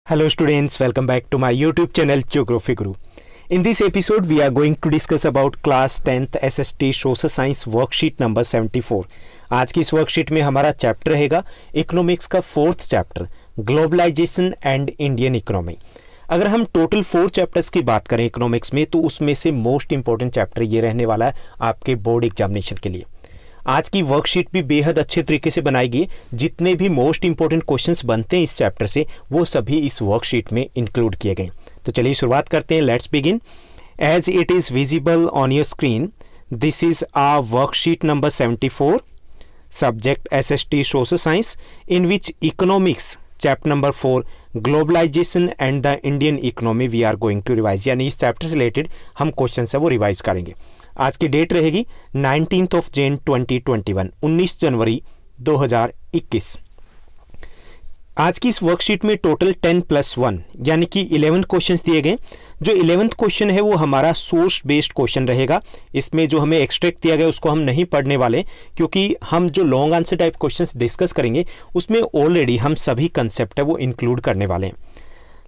Hello students, welcome back to my YouTube channel Geography Guru. In this episode we are going to discuss about class 10th SST Social Science worksheet number 74. आज की इस worksheet में हमारा chapter रहेगा economics का 4th chapter globalisation and Indian economy. अगर हम total 4 chapters की बात करें इकोनॉमिक्स में तो उसमें से मोस्ट इंपॉर्टेंट चैप्टर ये रहने वाला है आपके बोर्ड एग्जामिनेशन के लिए. आज की वर्कशीट भी बेहद अच्छे तरीके से बनाई गई. जितने भी मोस्ट इंपॉर्टेंट क्वेश्चंस बनते हैं इस चैप्टर से वो सभी इस वर्कशीट में इंक्लूड किए गए. तो चलिए शुरुआत करते हैं. Let's begin. As it is visible on your screen, this is a worksheet number 74, subject SST social science, in which economics chapter number 4 globalisation and the Indian economy we are going to revise. यानी इस chapter से related हम question है वो revise करेंगे. आज की date रहेगी 19 June 2021, 19 जनवरी 2021. आज की इस वर्कशीट में टोटल 10+1 यानी कि 11 क्वेश्चंस दिए गए. जो 11th क्वेश्चन है वो हमारा सोर्स बेस्ड क्वेश्चन रहेगा. इसमें जो हमें एक्सट्रैक्ट दिया गया उसको हम नहीं पढ़ने वाले, क्योंकि हम जो long answer type questions discuss करेंगे उसमें ऑलरेडी हम सभी कंसेप्ट है वो इंक्लूड करने वाले हैं.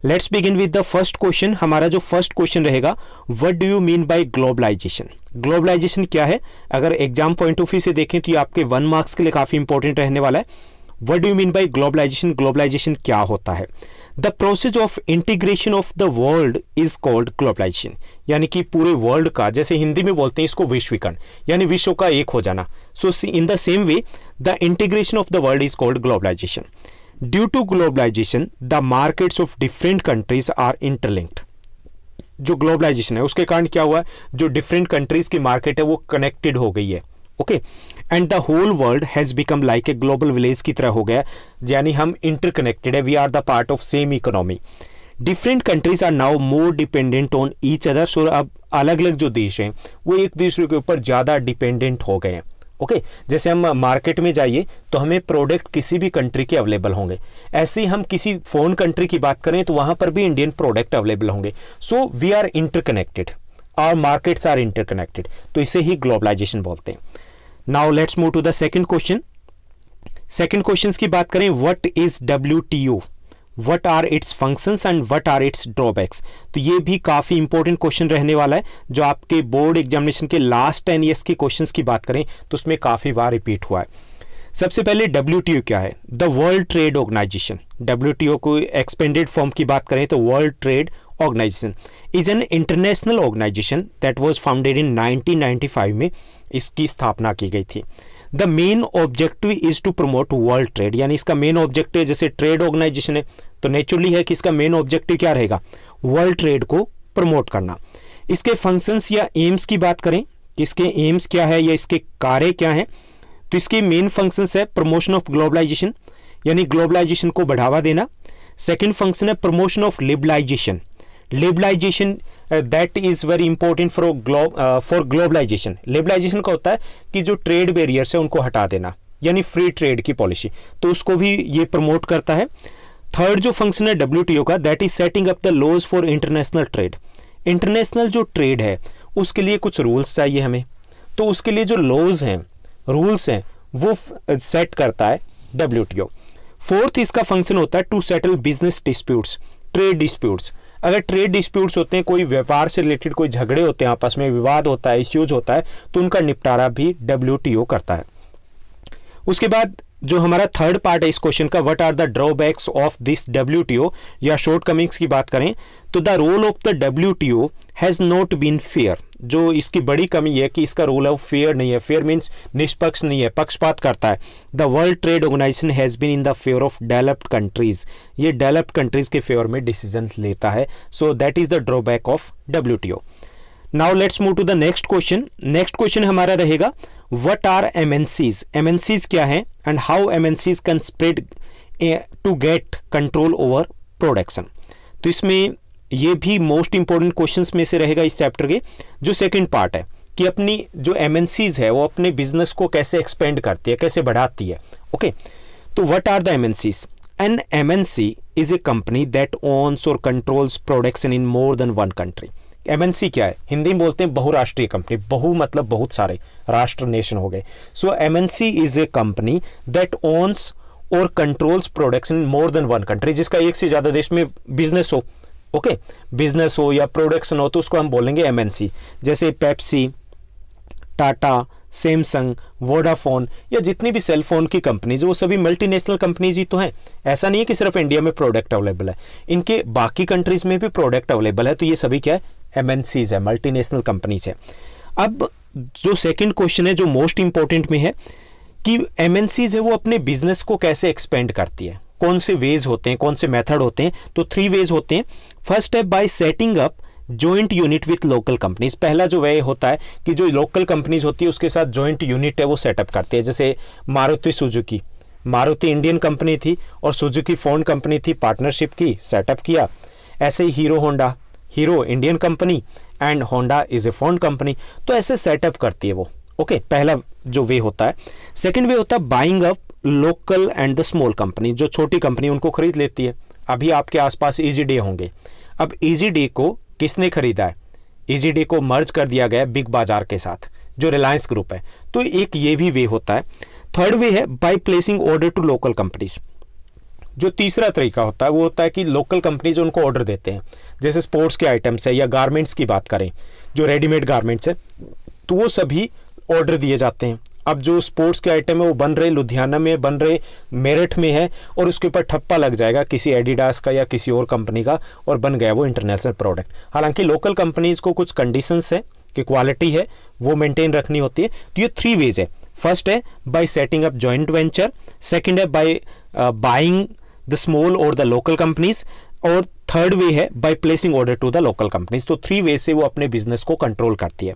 Let's begin with the first question. हमारा जो फर्स्ट क्वेश्चन रहेगा, what do you mean by globalisation. Globalisation क्या है? अगर एग्जाम पॉइंट ऑफ व्यू से देखें तो ये आपके 1 मार्क्स के लिए काफी इंपॉर्टेंट रहने वाला है. What do you mean by globalisation. Globalisation क्या होता है? The process of integration of the world is called globalisation. यानी कि पूरे वर्ल्ड का, जैसे हिंदी में बोलते हैं इसको विश्वीकरण, यानी विश्व का एक हो जाना. So in the same way the integration of the world is called globalization. Due to globalization, the markets of different countries are interlinked. जो ग्लोबलाइजेशन है उसके कारण क्या हुआ है, जो डिफरेंट कंट्रीज की मार्केट है वो कनेक्टेड हो गई है. Okay, and the whole world has become like a global village की तरह हो गया. यानी हम इंटरकनेक्टेड है, we are the part of same economy. Different countries are now more dependent on each other. So अब अलग अलग जो देश हैं वो एक दूसरे के ऊपर ज़्यादा डिपेंडेंट हो गए हैं. ओके, जैसे हम मार्केट में जाइए तो हमें प्रोडक्ट किसी भी कंट्री के अवेलेबल होंगे. ऐसे ही हम किसी फॉरेन कंट्री की बात करें तो वहां पर भी इंडियन प्रोडक्ट अवेलेबल होंगे. So we are interconnected, our markets are interconnected. तो इसे ही ग्लोबलाइजेशन बोलते हैं. Now let's move to the second question. Second question की बात करें, what is WTO, what are its functions and what are its drawbacks. तो ये भी काफ़ी इंपॉर्टेंट क्वेश्चन रहने वाला है, जो आपके बोर्ड एग्जामिनेशन के लास्ट 10 ईयर्स के क्वेश्चंस की बात करें तो उसमें काफ़ी बार रिपीट हुआ है. सबसे पहले WTO क्या है? The world trade organisation. WTO को एक्सपेंडेड फॉर्म की बात करें तो world trade organisation is an international organisation that was founded in 1995 में इसकी स्थापना की गई थी. The main objective is to promote world trade. यानी इसका मेन ऑब्जेक्टिव, जैसे ट्रेड ऑर्गेनाइजेशन है तो नेचुरली है कि इसका मेन ऑब्जेक्टिव क्या रहेगा, वर्ल्ड ट्रेड को प्रमोट करना. इसके फंक्शंस या एम्स की बात करें कि इसके एम्स क्या है या इसके कार्य क्या है, तो इसके मेन फंक्शंस है प्रमोशन ऑफ ग्लोबलाइजेशन, यानी ग्लोबलाइजेशन को बढ़ावा देना. सेकेंड फंक्शन है promotion of liberalisation. Liberalisation that is very important for globalisation. Liberalisation का होता है कि जो ट्रेड बैरियर्स है उनको हटा देना, यानी फ्री ट्रेड की पॉलिसी, तो उसको भी ये प्रमोट करता है. थर्ड जो फंक्शन है WTO का, that is setting up the laws for international trade. International जो ट्रेड है उसके लिए कुछ रूल्स चाहिए हमें, तो उसके लिए जो लॉज हैं, रूल्स हैं, वो सेट करता है WTO. फोर्थ इसका फंक्शन होता है to settle business disputes, trade disputes. अगर ट्रेड डिस्प्यूट्स होते हैं, कोई व्यापार से रिलेटेड कोई झगड़े होते हैं, आपस में विवाद होता है, इश्यूज होता है, तो उनका निपटारा भी WTO करता है. उसके बाद जो हमारा थर्ड पार्ट है इस क्वेश्चन का, what are the drawbacks of this WTO या शॉर्टकमिंग्स की बात करें तो the role of the WTO has not been fair. जो इसकी बड़ी कमी है कि इसका रोल है फेयर नहीं है. फेयर मीन्स निष्पक्ष नहीं है, पक्षपात करता है. The world trade organisation has been in the favour of developed countries. ये डेवलप्ड कंट्रीज के फेवर में डिसीजन लेता है. So that is the drawback of WTO. Now let's move to the next question. Next question हमारा रहेगा, what are MNCs. MNCs क्या है and how MNCs can spread to get control over production. तो इसमें ये भी मोस्ट इंपॉर्टेंट क्वेश्चंस में से रहेगा इस चैप्टर के. जो सेकंड पार्ट है कि अपनी जो MNCs है वो अपने बिजनेस को कैसे एक्सपेंड करती है, कैसे बढ़ाती है. ओके, तो what are the MNCs. An MNC is a company that owns or controls production in more than one country. MNC क्या है? हिंदी में बोलते हैं बहुराष्ट्रीय कंपनी. बहु मतलब बहुत सारे राष्ट्र, नेशन हो गए. So MNC is a company that owns or controls production more than one country, जिसका एक से ज़्यादा देश में बिजनेस हो, ओके, बिजनेस हो या प्रोडक्शन हो, तो उसको हम बोलेंगे एमएनसी। जैसे पेप्सी, टाटा, सैमसंग, वोडाफोन या जितनी भी सेल फोन की कंपनीज वो सभी मल्टीनेशनल कंपनीज ही तो हैं। ऐसा नहीं है कि सिर्फ इंडिया में प्रोडक्ट अवेलेबल है, इनके बाकी कंट्रीज में भी प्रोडक्ट अवेलेबल है, तो ये सभी क्या है, एमएनसीज है, मल्टीनेशनल कंपनीज है। अब जो सेकंड क्वेश्चन है जो मोस्ट इंपॉर्टेंट में है कि एमएनसीज है वो अपने बिजनेस को कैसे एक्सपेंड करती है, कौन से वेज होते हैं, कौन से मेथड होते हैं, तो 3 वेज होते हैं। फर्स्ट है by setting up joint unit with local companies. पहला जो वे होता है कि जो लोकल कंपनीज होती है उसके साथ जॉइंट यूनिट है वो सेटअप करती है। जैसे Maruti Suzuki, Maruti Indian company थी और सुजुकी फोन कंपनी थी, पार्टनरशिप की, सेटअप किया। ऐसे ही Hero Honda, Hero Indian company and Honda is a foreign company, तो ऐसे सेटअप करती है वो, ओके, पहला जो वे होता है। सेकंड वे होता है buying up local and the small company, जो छोटी कंपनी उनको खरीद लेती है। अभी आपके आसपास इजी डे होंगे, अब इजी डे को किसने खरीदा है, इजी डे को मर्ज कर दिया गया बिग बाजार के साथ जो रिलायंस ग्रुप है, तो एक ये भी वे होता है। थर्ड वे है by placing order to local companies. जो तीसरा तरीका होता है वो होता है कि लोकल कंपनीज उनको ऑर्डर देते हैं, जैसे स्पोर्ट्स के आइटम्स है या गारमेंट्स की बात करें, जो रेडीमेड गारमेंट्स है तो वो सभी ऑर्डर दिए जाते हैं। अब जो स्पोर्ट्स के आइटम है वो बन रहे लुधियाना में, बन रहे मेरठ में है, और उसके ऊपर ठप्पा लग जाएगा किसी एडिडास का या किसी और कंपनी का, और बन गया वो इंटरनेशनल प्रोडक्ट। हालांकि लोकल कंपनीज को कुछ कंडीशंस है कि क्वालिटी है वो मेंटेन रखनी होती है। तो ये 3 वेज है। फर्स्ट है by setting up joint venture, second है बाय बाइंग द स्मॉल और द लोकल कंपनीज, और थर्ड वे है by placing order to the local companies. तो 3 वे से वो अपने बिजनेस को कंट्रोल करती है।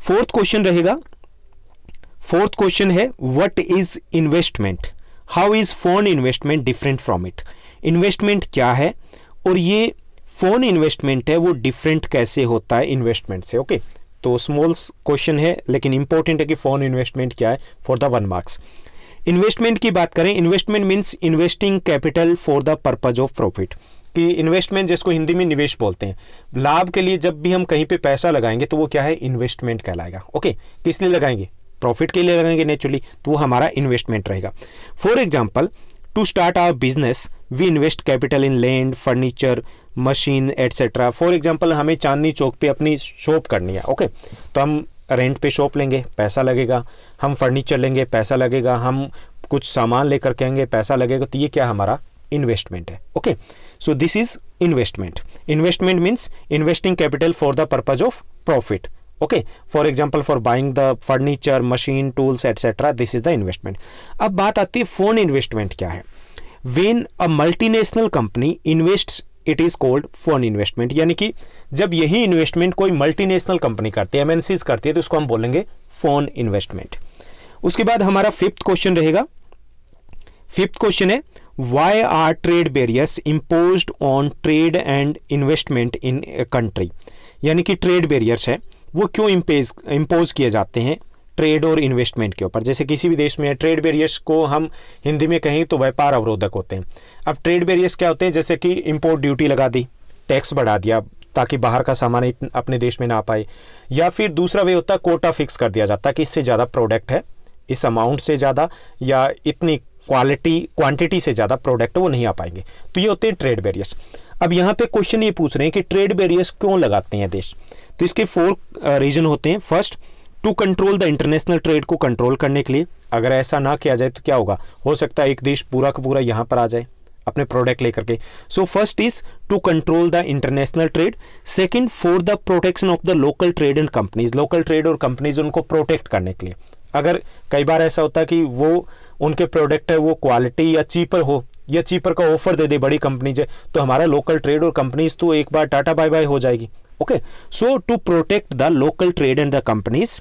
फोर्थ क्वेश्चन रहेगा, फोर्थ क्वेश्चन है what is investment, how is phone investment different from it. Investment क्या है और ये फोन इन्वेस्टमेंट है वो डिफरेंट कैसे होता है इन्वेस्टमेंट से, ओके। तो स्मॉल क्वेश्चन है लेकिन इंपॉर्टेंट है कि फोन इन्वेस्टमेंट क्या है फॉर द 1 मार्क्स। इन्वेस्टमेंट की बात करें, investment means investing capital for the purpose of profit, कि इन्वेस्टमेंट जिसको हिंदी में निवेश बोलते हैं, लाभ के लिए जब भी हम कहीं पे पैसा लगाएंगे तो वो क्या है, इन्वेस्टमेंट कहलाएगा, ओके। किस लिए लगाएंगे, प्रॉफिट के लिए लगाएंगे नेचुरली, तो वो हमारा इन्वेस्टमेंट रहेगा। For example, to start our business we invest capital in land, furniture, machine etcetera. For example, हमें चांदनी चौक पे अपनी शॉप करनी है, ओके, तो हम रेंट पे शॉप लेंगे, पैसा लगेगा, हम फर्नीचर लेंगे, पैसा लगेगा, हम कुछ सामान लेकर के आएंगे, पैसा लगेगा, तो ये क्या हमारा इन्वेस्टमेंट है, okay. So this is investment. Investment means investing capital for the purpose of profit, okay. For example, for buying the furniture, machine, tools etcetera, this is the investment. अब बात आती है फोन इन्वेस्टमेंट क्या है। When a multinational company invests it is called phone investment, यानी कि जब यही इन्वेस्टमेंट कोई मल्टीनेशनल कंपनी करती है, एमएनसीज करती है, तो उसको हम बोलेंगे फोन इन्वेस्टमेंट। उसके बाद हमारा 5th क्वेश्चन रहेगा। 5th क्वेश्चन है why are trade barriers imposed on trade and investment in a country, यानी कि ट्रेड बैरियर्स है वो क्यों इम्पोज किए जाते हैं ट्रेड और इन्वेस्टमेंट के ऊपर। जैसे किसी भी देश में ट्रेड बैरियर्स को हम हिंदी में कहें तो व्यापार अवरोधक होते हैं। अब ट्रेड बैरियर्स क्या होते हैं, जैसे कि इंपोर्ट ड्यूटी लगा दी, टैक्स बढ़ा दिया ताकि बाहर का सामान अपने देश में ना पाए, या फिर दूसरा वे होता है कोटा फिक्स कर दिया जाता है कि इससे ज़्यादा प्रोडक्ट है, इस अमाउंट से ज़्यादा या इतनी क्वांटिटी से ज़्यादा प्रोडक्ट वो नहीं आ पाएंगे, तो ये होते हैं ट्रेड बैरियर्स। अब यहाँ पे क्वेश्चन ये पूछ रहे हैं कि ट्रेड बैरियर्स क्यों लगाते हैं देश, तो इसके 4 रीजन होते हैं। First, to control the international trade को कंट्रोल करने के लिए। अगर ऐसा ना किया जाए तो क्या होगा, हो सकता है एक देश पूरा का पूरा यहाँ पर आ जाए अपने प्रोडक्ट लेकर के। So first is to control the international trade. Second, for the protection of the local trade and companies, local trade और कंपनीज उनको प्रोटेक्ट करने के लिए। अगर कई बार ऐसा होता है कि वो उनके प्रोडक्ट है वो क्वालिटी या चीपर हो या चीपर का ऑफर दे दे बड़ी कंपनीज है, तो हमारा लोकल ट्रेड और कंपनीज तो एक बार टाटा बाय बाय हो जाएगी, okay. So to protect the local trade and the companies,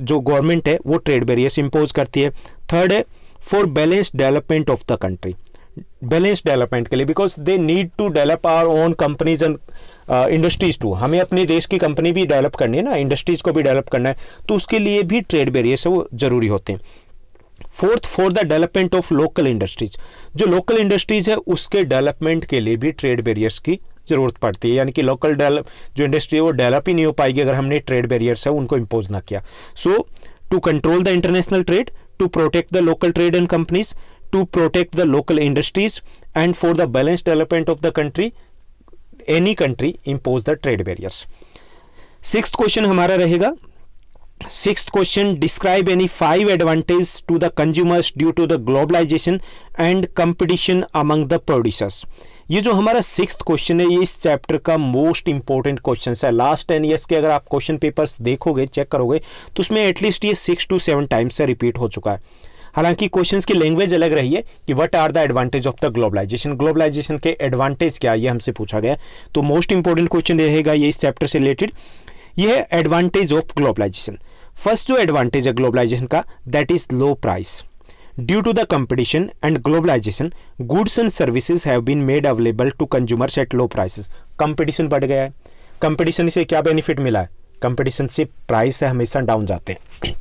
जो गवर्नमेंट है वो ट्रेड बैरियर्स इंपोज करती है। थर्ड है for balance development of the country, balance development के लिए, because they need to develop our own companies and industries too. हमें अपने देश की कंपनी भी डेवलप करनी है ना, इंडस्ट्रीज को भी डेवलप करना है, तो उसके लिए भी ट्रेड बैरियर्स है वो जरूरी होते हैं। Fourth, for the development of local industries, जो लोकल इंडस्ट्रीज है उसके डेवलपमेंट के लिए भी ट्रेड बैरियर्स की जरूरत पड़ती है, यानी कि लोकल जो इंडस्ट्री है वो डेवलप ही नहीं हो पाएगी अगर हमने ट्रेड बैरियर्स है उनको इंपोज ना किया। So to control the international trade, to protect the local trade and companies, to protect the local industries and for the balanced development of the country, any country impose the trade barriers. Sixth question हमारा रहेगा, Sixth question, describe any 5 advantages to the consumers due to the globalization and competition among the producers. ये जो हमारा sixth question है, ये इस chapter का most important question है. लास्ट 10 ईयर्स के अगर आप क्वेश्चन पेपर्स देखोगे, चेक करोगे, तो उसमें एटलीस्ट ये 6 to 7 टाइम्स से रिपीट हो चुका है. हालांकि क्वेश्चंस की लैंग्वेज अलग रही है कि what are the advantage of the globalisation, globalisation के एडवांटेज क्या, ये हमसे पूछा गया. तो मोस्ट इंपॉर्टेंट क्वेश्चन रहेगा ये इस चैप्टर से रिलेटेड. ये है एडवांटेज ऑफ ग्लोबलाइजेशन. फर्स्ट जो एडवांटेज है ग्लोबलाइजेशन का, that is low price. Due to the competition and globalisation, goods and services have been made available to consumers at low prices. Competition बढ़ गया है. Competition से क्या बेनिफिट मिला है? कंपटीशन से प्राइस है हमेशा डाउन जाते हैं.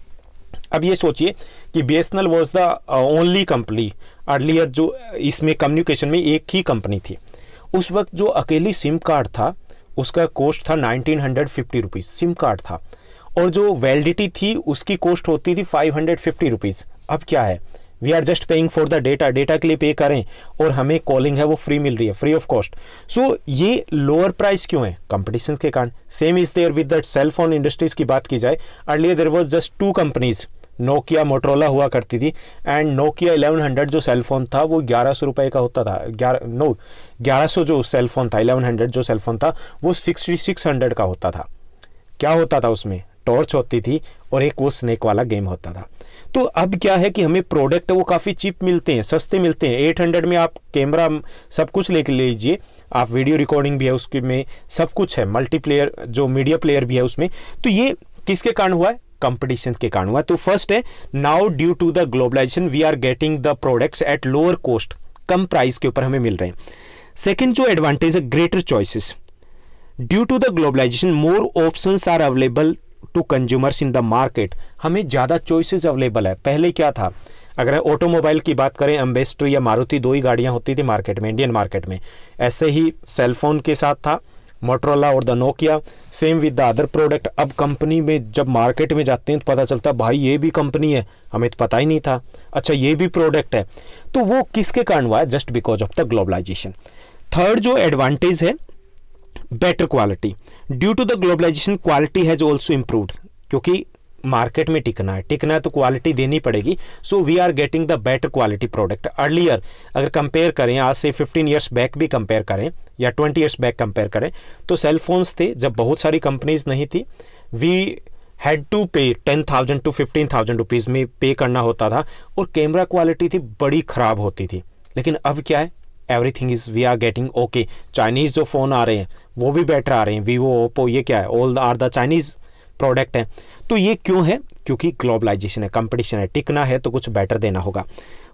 अब ये सोचिए कि BSNL was the only company earlier जो इसमें कम्युनिकेशन में एक ही कंपनी थी. उस वक्त जो अकेली सिम कार्ड था उसका कॉस्ट था 1950 रुपीज़. सिम कार्ड था, और जो वैलिडिटी थी उसकी कॉस्ट होती थी 550 रुपीज़. अब क्या है, we are just paying for the data. Data के लिए पे करें और हमें कॉलिंग है वो फ्री मिल रही है, फ्री ऑफ कॉस्ट. सो ये लोअर प्राइस क्यों है? कंपटीशन के कारण. Same is there with the cell phone industries की बात की जाए, earlier there was just 2 companies, Nokia Motorola हुआ करती थी. एंड नोकिया 1100 जो सेल फोन था वो 1100 रुपये का होता था. 1100 जो सेल फोन था, 1100 जो सेल फोन था वो 6600 का होता था. क्या होता था उसमें? टॉर्च होती थी और एक वो स्नेक वाला गेम होता था. तो अब क्या है कि हमें प्रोडक्ट वो काफ़ी चीप मिलते हैं, सस्ते मिलते हैं. 800 में आप कैमरा सब कुछ लेके लीजिए, आप वीडियो रिकॉर्डिंग भी है उसके में, सब कुछ है, मल्टीप्लेयर जो मीडिया प्लेयर भी है उसमें. तो ये किसके कारण हुआ है? कंपटीशन के कारण हुआ. तो फर्स्ट है, now due to the globalisation we are getting the products at lower cost, कम प्राइस के ऊपर हमें मिल रहे हैं. सेकेंड जो एडवांटेज है, greater choices. Due to the globalisation more options are available to consumers in the market. हमें ज़्यादा चॉइसेस अवेलेबल है. पहले क्या था, अगर ऑटोमोबाइल की बात करें, एम्बेसडर या मारुति 2 ही गाड़ियाँ होती थी मार्केट में, इंडियन मार्केट में. ऐसे ही सेलफोन के साथ था मोटरोला और the Nokia, same with the other product. अब कंपनी में जब मार्केट में जाते हैं तो पता चलता भाई ये भी कंपनी है, हमें तो पता ही नहीं था, अच्छा ये भी प्रोडक्ट है. तो वो किसके कारण हुआ है? Just because of the globalisation. Third जो एडवांटेज है, better quality. Due to the globalisation quality has also improved. क्योंकि मार्केट में टिकना है तो क्वालिटी देनी पड़ेगी. So we are getting the better quality product. Earlier अगर कंपेयर करें, आज से 15 ईयर्स बैक भी कंपेयर करें या 20 ईयर्स बैक कंपेयर करें, तो सेल फोन्स थे जब बहुत सारी कंपनीज नहीं थी, वी हैड टू पे 10,000 to 15,000 रुपीज़ में पे करना होता था, और कैमरा क्वालिटी थी बड़ी ख़राब होती थी. लेकिन अब क्या है, everything is we are getting okay. Chinese जो फ़ोन आ रहे हैं वो भी बेटर आ रहे हैं, वीवो, ओप्पो, ये क्या है, all are the Chinese product हैं. तो ये क्यों है? क्योंकि ग्लोबलाइजेशन है, कंपटीशन है, टिकना है तो कुछ बेटर देना होगा.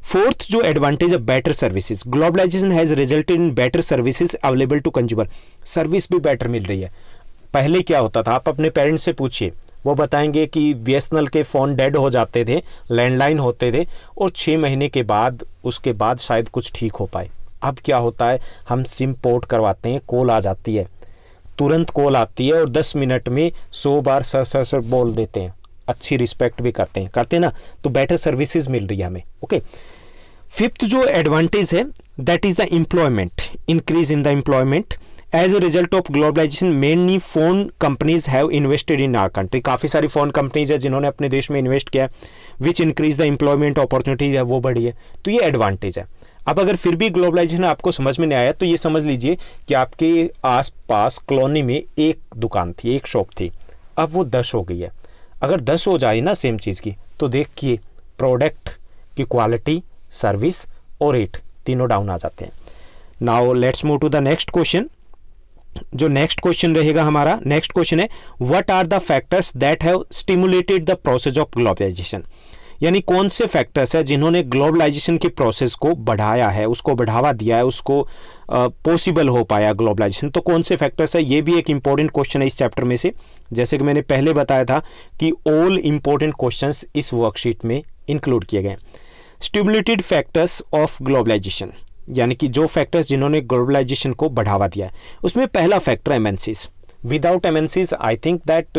फोर्थ जो एडवांटेज है, better services. Globalisation has resulted in better services available to consumer. Service भी बेटर मिल रही है. पहले क्या होता था, आप अपने पेरेंट्स से पूछिए, वो बताएंगे कि BSNL के फ़ोन डेड हो जाते थे, लैंडलाइन होते थे, और 6 महीने के बाद उसके बाद शायद कुछ ठीक हो पाए. अब क्या होता है, हम सिम पोर्ट करवाते हैं, कॉल आ जाती है, तुरंत कॉल आती है और 10 मिनट में 100 बार सर बोल देते हैं. अच्छी रिस्पेक्ट भी करते हैं ना. तो बेटर सर्विसेज मिल रही है हमें. ओके. फिफ्थ जो एडवांटेज है, that is the employment, increase in the employment. As a result of globalisation many phone companies have invested in our country. काफ़ी सारी फोन कंपनीज है जिन्होंने अपने देश में इन्वेस्ट किया, which increase the employment opportunities है वो बढ़ी है. तो ये एडवांटेज है. अब अगर फिर भी ग्लोबलाइजेशन आपको समझ में नहीं आया, तो ये समझ लीजिए कि आपके आसपास कॉलोनी में एक दुकान थी, एक शॉप थी, अब वो 10 हो गई है. अगर 10 हो जाए ना सेम चीज़ की, तो देखिए प्रोडक्ट की क्वालिटी, सर्विस और रेट तीनों डाउन आ जाते हैं. Now let's move to the next question. जो नेक्स्ट क्वेश्चन रहेगा हमारा, नेक्स्ट क्वेश्चन है, what are the factors that have stimulated the process of globalisation. यानी कौन से फैक्टर्स है जिन्होंने ग्लोबलाइजेशन के प्रोसेस को बढ़ाया है, उसको बढ़ावा दिया है, उसको पॉसिबल हो पाया ग्लोबलाइजेशन. तो कौन से फैक्टर्स है, ये भी एक इंपॉर्टेंट क्वेश्चन है इस चैप्टर में से. जैसे कि मैंने पहले बताया था कि ऑल इंपॉर्टेंट क्वेश्चंस इस वर्कशीट में इंक्लूड किए गए. स्टिमुलेटेड फैक्टर्स ऑफ ग्लोबलाइजेशन, यानी कि जो फैक्टर्स जिन्होंने ग्लोबलाइजेशन को बढ़ावा दिया है, उसमें पहला factor MNCs. Without MNCs I think that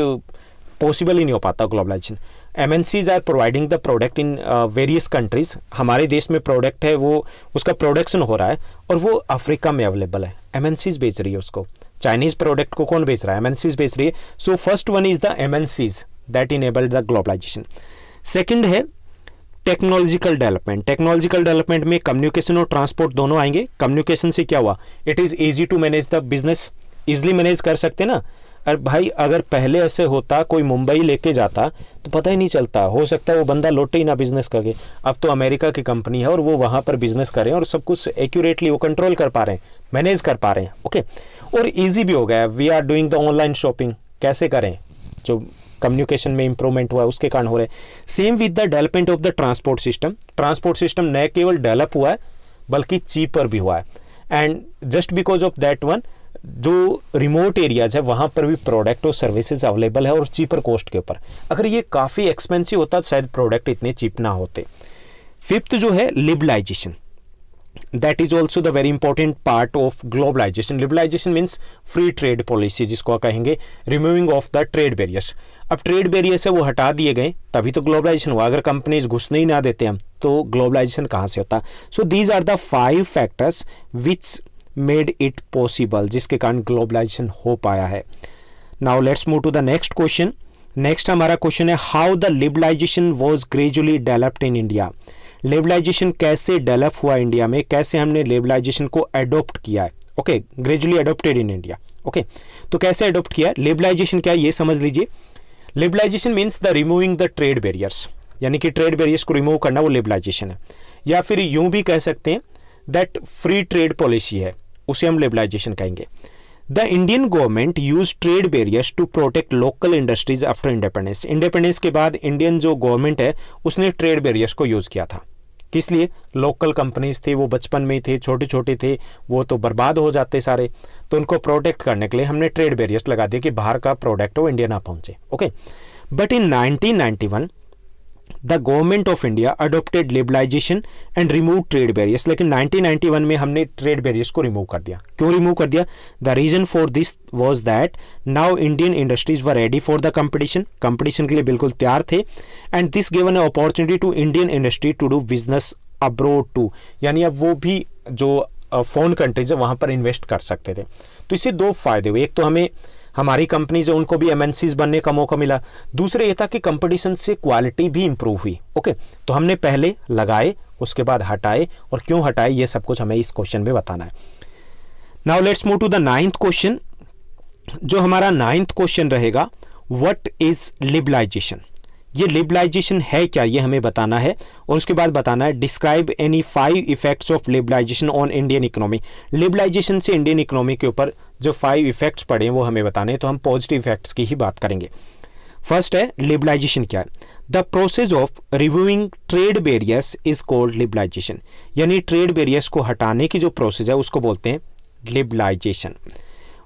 possible ही नहीं हो पाता globalization. MNCs are providing the product in various countries. हमारे देश में प्रोडक्ट है, वो उसका प्रोडक्शन हो रहा है और वो अफ्रीका में अवेलेबल है, MNCs बेच रही है उसको। चाइनीज प्रोडक्ट को कौन बेच रहा है? MNCs बेच रही है। So first one is the MNCs that enabled the globalisation. Second है टेक्नोलॉजिकल डेवलपमेंट। टेक्नोलॉजिकल डेवलपमेंट में कम्युनिकेशन और ट्रांसपोर्ट दोनों आएंगे। कम्युनिकेशन से क्या हुआ? It is easy to manage the business, easily manage कर सकते ना। अरे भाई, अगर पहले ऐसे होता, कोई मुंबई लेके जाता तो पता ही नहीं चलता, हो सकता है वो बंदा लौटे ही ना बिजनेस करके। अब तो अमेरिका की कंपनी है और वो वहाँ पर बिजनेस कर रहे हैं और सब कुछ एक्यूरेटली वो कंट्रोल कर पा रहे हैं, मैनेज कर पा रहे हैं। ओके, और ईजी भी हो गया। We are doing the online shopping, कैसे करें? जो कम्युनिकेशन में इंप्रूवमेंट हुआ है उसके कारण हो रहे हैं। Same with the development of the transport system. Transport system न केवल डेवलप हुआ है बल्कि चीपर भी हुआ है। And just because of that one, जो रिमोट एरियाज है वहाँ पर भी प्रोडक्ट और सर्विसेज अवेलेबल है और चीपर कॉस्ट के ऊपर। अगर ये काफ़ी एक्सपेंसिव होता तो शायद प्रोडक्ट इतने चीप ना होते। फिफ्थ जो है liberalisation, that is also the very important part of globalisation. Liberalisation means free trade policy, जिसको कहेंगे removing of the trade barriers. अब ट्रेड बैरियर्स है वो हटा दिए गए तभी तो ग्लोबलाइजेशन हुआ। अगर कंपनीज घुसने ही ना देते हम तो ग्लोबलाइजेशन कहाँ से होता? So these are the 5 factors which made it possible, जिसके कारण ग्लोबलाइजेशन हो पाया है। Now let's move to the next question. Next हमारा क्वेश्चन है how the liberalization was gradually developed in India. Liberalization कैसे डेवलप हुआ इंडिया में, कैसे हमने लिबरलाइजेशन को अडॉप्ट किया है। Okay, gradually adopted in India. Okay, तो कैसे अडॉप्ट किया? लिबरलाइजेशन क्या है ये समझ लीजिए। Liberalization means the removing the trade barriers, यानी कि ट्रेड बैरियर्स को रिमूव करना, वो लिबरलाइजेशन है। या फिर यूं भी कह सकते हैं दैट फ्री ट्रेड पॉलिसी है, उसे हम लिबरलाइजेशन कहेंगे। The Indian government use trade barriers to protect local industries after independence. Independence के बाद इंडियन जो गवर्नमेंट है उसने ट्रेड बैरियर्स को यूज किया था। किस लिए? लोकल कंपनीज थे, वो बचपन में ही थे, छोटे छोटे थे, वो तो बर्बाद हो जाते सारे, तो उनको प्रोटेक्ट करने के लिए हमने ट्रेड बैरियर्स लगा दिए कि बाहर का प्रोडक्ट वो इंडिया ना पहुंचे। Okay, but in 1991 the government of India adopted liberalization and remove trade barriers. लेकिन 1991 में हमने ट्रेड बैरियर्स को रिमूव कर दिया। क्यों रिमूव कर दिया? The reason for this was that now Indian industries were ready for the competition, competition के लिए बिल्कुल तैयार थे। And this given a opportunity to Indian industry to do business abroad too, यानी अब वो भी जो फॉरेन कंट्रीज है वहाँ पर इन्वेस्ट कर सकते थे। तो इससे 2 फायदे हुए। एक तो हमें हमारी कंपनीज है उनको भी MNCs बनने का मौका मिला। दूसरे ये था कि कंपटीशन से क्वालिटी भी इंप्रूव हुई। ओके, तो हमने पहले लगाए, उसके बाद हटाए, और क्यों हटाए ये सब कुछ हमें इस क्वेश्चन में बताना है। Now let's move to the 9th question. जो हमारा 9th क्वेश्चन रहेगा, व्हाट इज लिबरलाइजेशन। ये लिबरलाइजेशन है क्या, ये हमें बताना है। और उसके बाद बताना है describe any 5 effects of liberalization on Indian economy. Liberalization से इंडियन इकोनॉमी के ऊपर जो 5 इफेक्ट्स पड़े हैं वो हमें बताने हैं, तो हम पॉजिटिव इफेक्ट्स की ही बात करेंगे। फर्स्ट है लिबरलाइजेशन क्या है? The process of removing trade barriers is called liberalization, यानी ट्रेड बैरियर्स को हटाने की जो प्रोसेस है उसको बोलते हैं लिबरलाइजेशन।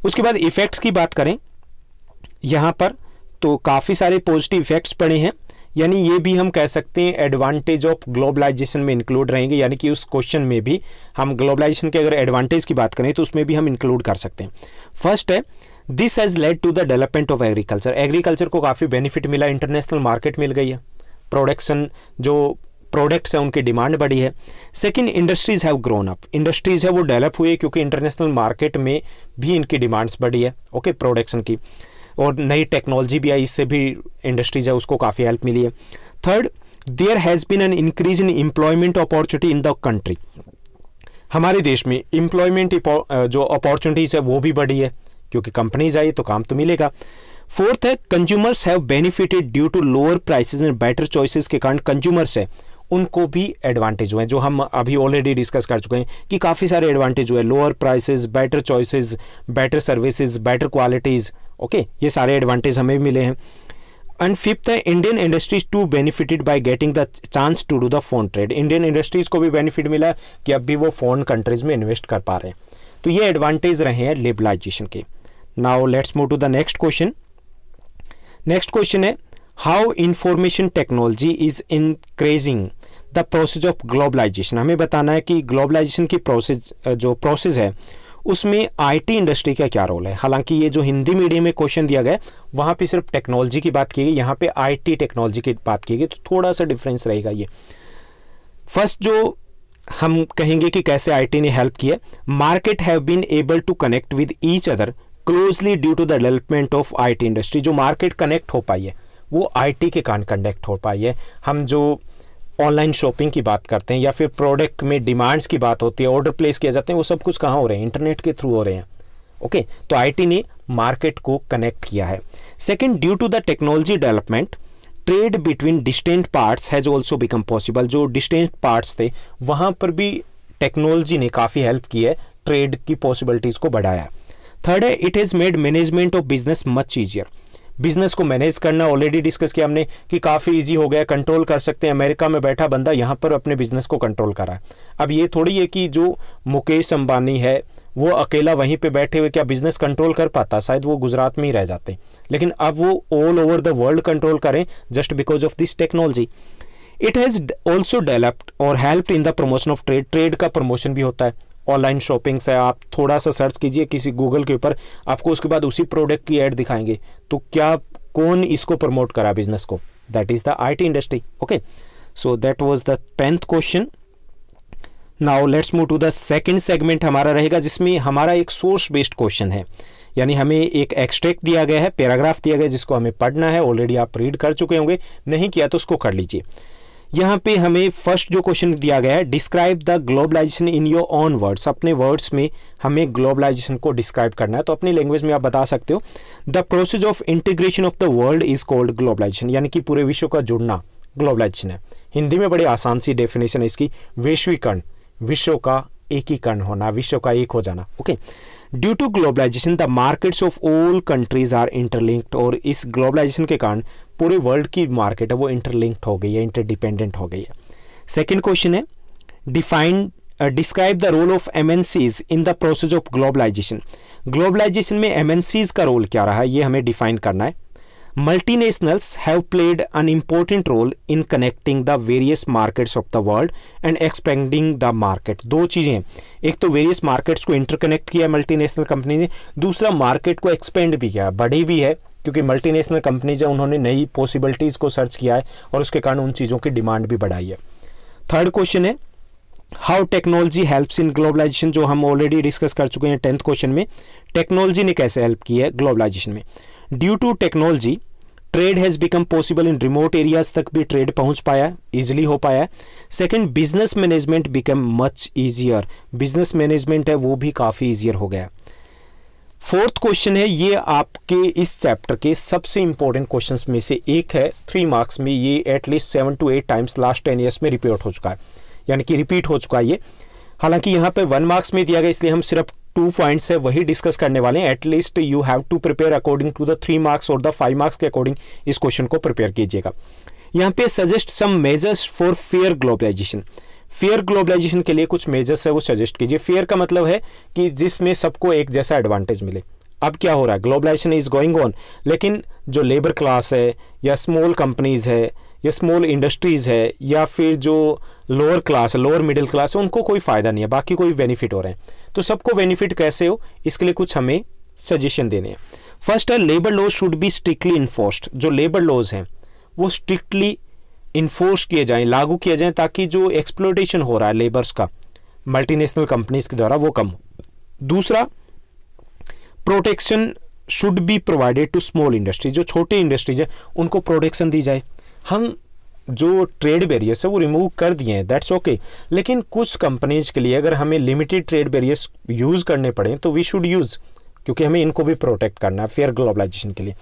उसके बाद इफेक्ट्स की बात करें यहाँ पर, तो काफ़ी सारे पॉजिटिव इफेक्ट्स पड़े हैं, यानी ये भी हम कह सकते हैं एडवांटेज ऑफ ग्लोबलाइजेशन में इंक्लूड रहेंगे। यानी कि उस क्वेश्चन में भी हम ग्लोबलाइजेशन के अगर एडवांटेज की बात करें तो उसमें भी हम इंक्लूड कर सकते हैं। फर्स्ट है this has led to the development of agriculture. Agriculture को काफ़ी बेनिफिट मिला, इंटरनेशनल मार्केट मिल गई है, प्रोडक्शन जो प्रोडक्ट्स हैं उनकी डिमांड बढ़ी है। Second, industries have grown up. Industries है वो डेवलप हुई है क्योंकि इंटरनेशनल मार्केट में भी इनकी डिमांड्स बढ़ी है। ओके, प्रोडक्शन की, और नई टेक्नोलॉजी भी आई, इससे भी इंडस्ट्रीज है उसको काफ़ी हेल्प मिली है। Third, there has been an increase in employment opportunity in the country. हमारे देश में एम्प्लॉयमेंट जो अपॉर्चुनिटीज़ है वो भी बढ़ी है क्योंकि कंपनीज आई तो काम तो मिलेगा। फोर्थ है consumers have benefited due to lower prices and better choices के कारण कंज्यूमर्स है उनको भी एडवांटेज हुए हैं, जो हम अभी ऑलरेडी डिस्कस कर चुके हैं कि काफ़ी सारे एडवांटेज हुए, lower prices, better choices, better services, better qualities. Okay, ये सारे एडवांटेज हमें भी मिले हैं। एंड फिफ्थ है Indian industries too benefited by getting the chance to do the foreign trade. Indian industries को भी बेनिफिट मिला कि अब भी वो फॉरेन कंट्रीज में इन्वेस्ट कर पा रहे हैं। तो ये एडवांटेज रहे हैं लिबरलाइजेशन के। Now let's move to the next question. Next question है how information technology is increasing the process of globalization. हमें बताना है कि ग्लोबलाइजेशन की प्रोसेस है उसमें आईटी इंडस्ट्री का क्या रोल है। हालांकि ये जो हिंदी मीडियम में क्वेश्चन दिया गया है वहाँ पे सिर्फ टेक्नोलॉजी की बात की गई, यहाँ पे आईटी टेक्नोलॉजी की बात की गई, तो थोड़ा सा डिफरेंस रहेगा। ये फर्स्ट जो हम कहेंगे कि कैसे आईटी ने हेल्प किया, market have been able to connect with each other closely due to the development of IT industry. जो मार्केट कनेक्ट हो पाई है वो आईटी के कारण कनेक्ट हो पाई है। हम जो ऑनलाइन शॉपिंग की बात करते हैं या फिर प्रोडक्ट में डिमांड्स की बात होती है, ऑर्डर प्लेस किए जाते हैं, वो सब कुछ कहाँ हो रहे हैं, इंटरनेट के थ्रू हो रहे हैं। ओके, तो आईटी ने मार्केट को कनेक्ट किया है। Second, due to the technology development trade between distant parts has also become possible. जो डिस्टेंट पार्ट्स थे वहाँ पर भी टेक्नोलॉजी ने काफ़ी हेल्प की है, ट्रेड की पॉसिबिलिटीज़ को बढ़ाया। थर्ड है, it has made management of business much easier. Business को मैनेज करना ऑलरेडी डिस्कस किया हमने कि काफ़ी इजी हो गया, कंट्रोल कर सकते हैं। अमेरिका में बैठा बंदा यहाँ पर अपने बिजनेस को कंट्रोल कर रहा है। अब ये थोड़ी है कि जो मुकेश अंबानी है वो अकेला वहीं पे बैठे हुए क्या बिजनेस कंट्रोल कर पाता, शायद वो गुजरात में ही रह जाते, लेकिन अब वो all over the world control करें just because of this technology. It has also developed और helped in the promotion of trade. Trade का प्रमोशन भी होता है, ऑनलाइन शॉपिंग से आप थोड़ा सा सर्च कीजिए किसी गूगल के ऊपर, आपको उसके बाद उसी प्रोडक्ट की ऐड दिखाएंगे, तो क्या कौन इसको प्रमोट करा बिजनेस को, that is the IT industry. Okay, so that was the 10th question. Now let's move to the second segment हमारा रहेगा, जिसमें हमारा एक सोर्स बेस्ड क्वेश्चन है, यानी हमें एक एक्सट्रैक्ट दिया गया है, पैराग्राफ दिया गया है जिसको हमें पढ़ना है। ऑलरेडी आप रीड कर चुके होंगे, नहीं किया तो उसको कर लीजिए। यहाँ पे हमें फर्स्ट जो क्वेश्चन दिया गया है, describe the globalization in your own words. अपने वर्ड्स में हमें ग्लोबलाइजेशन को डिस्क्राइब करना है, तो अपनी लैंग्वेज में आप बता सकते हो। The process of integration of the world is called globalisation, यानी कि पूरे विश्व का जुड़ना ग्लोबलाइजेशन है। हिंदी में बड़ी आसान सी डेफिनेशन है इसकी, वैश्वीकरण, विश्व का एकीकरण होना, विश्व का एक हो जाना। Okay, due to globalization the markets of all countries are interlinked. और इस ग्लोबलाइजेशन के कारण पूरे वर्ल्ड की मार्केट है वो इंटरलिंक्ड हो गई है, इंटरडिपेंडेंट हो गई है। सेकेंड क्वेश्चन है, describe the role of MNCs in the process of globalization. Globalization में एमएनसीज का रोल क्या रहा है ये हमें डिफाइन करना है। Multinationals have played an important role in connecting the various markets of the world and expanding the market। दो चीज़ें हैं, एक तो वेरियस मार्केट्स को इंटरकनेक्ट किया है मल्टीनेशनल कंपनी ने, दूसरा मार्केट को एक्सपेंड भी किया है, बढ़ी भी है, क्योंकि मल्टीनेशनल कंपनीज है उन्होंने नई पॉसिबिलिटीज़ को सर्च किया है और उसके कारण उन चीज़ों की डिमांड भी बढ़ाई है। थर्ड क्वेश्चन है, how technology helps in globalization, जो हम ऑलरेडी डिस्कस कर चुके हैं 10th क्वेश्चन में। टेक्नोलॉजी ने कैसे हेल्प की है ग्लोबलाइजेशन में। Due to technology trade has become possible in remote areas तक भी ट्रेड पहुंच पाया है, ईजिली हो पाया है। Second, business management become much easier, business management है वो भी काफ़ी ईजियर हो गया। फोर्थ क्वेश्चन है, ये आपके इस चैप्टर के सबसे इंपॉर्टेंट क्वेश्चंस में से एक है, 3 मार्क्स में ये at least 7 to 8 times last 10 years में रिपीट हो चुका है, यानी कि रिपीट हो चुका है ये। हालांकि यहाँ पे 1 मार्क्स में दिया गया, इसलिए हम सिर्फ 2 पॉइंट्स है वही डिस्कस करने वाले हैं। At least you have to prepare according to the 3 marks और द 5 मार्क्स के अकॉर्डिंग इस क्वेश्चन को प्रिपेयर कीजिएगा। यहाँ पे suggest some measures for fair globalization. Fair globalization के लिए कुछ मेजर्स है वो सजेस्ट कीजिए। फेयर का मतलब है कि जिसमें सबको एक जैसा एडवांटेज मिले। अब क्या हो रहा है, ग्लोबलाइजेशन इज गोइंग ऑन, लेकिन जो लेबर क्लास है या स्मॉल कंपनीज है या स्मॉल इंडस्ट्रीज़ है या फिर जो लोअर क्लास है, लोअर मिडिल क्लास है, उनको कोई फ़ायदा नहीं है, बाकी कोई बेनिफिट हो रहे हैं। तो सबको बेनिफिट कैसे हो, इसके लिए कुछ हमें सजेशन देने हैं। फर्स्ट है, labour laws should be strictly enforced. जो लेबर लॉज हैं वो स्ट्रिक्टली इन्फोर्स किए जाएं, लागू किए जाएं, ताकि जो एक्सप्लोटेशन हो रहा है लेबर्स का मल्टीनेशनल कंपनीज के द्वारा वो कम हो। दूसरा, protection should be provided to small industry. जो छोटे इंडस्ट्रीज है उनको प्रोटेक्शन दी जाए। हम जो ट्रेड बैरियर्स है वो रिमूव कर दिए हैं, दैट्स ओके, लेकिन कुछ कंपनीज के लिए अगर हमें लिमिटेड ट्रेड बैरियर्स यूज़ करने पड़े तो वी शुड यूज़, क्योंकि हमें इनको भी प्रोटेक्ट करना है फेयर ग्लोबलाइजेशन के लिए।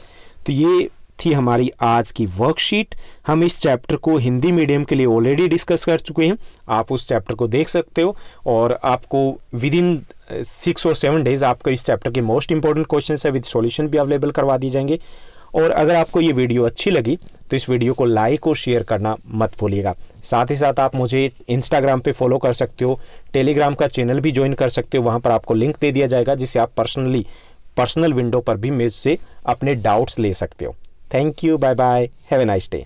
तो ये थी हमारी आज की वर्कशीट। हम इस चैप्टर को हिंदी मीडियम के लिए ऑलरेडी डिस्कस कर चुके हैं, आप उस चैप्टर को देख सकते हो और आपको विद इन 6 or 7 डेज आपको इस चैप्टर के मोस्ट इंपॉर्टेंट क्वेश्चन है विद सॉल्यूशन भी अवेलेबल करवा दिए जाएंगे। और अगर आपको ये वीडियो अच्छी लगी तो इस वीडियो को लाइक और शेयर करना मत भूलिएगा। साथ ही साथ आप मुझे इंस्टाग्राम पे फॉलो कर सकते हो, टेलीग्राम का चैनल भी ज्वाइन कर सकते हो, वहाँ पर आपको लिंक दे दिया जाएगा जिससे आप पर्सनल विंडो पर भी मुझसे अपने डाउट्स ले सकते हो। Thank you, bye bye, have a nice day.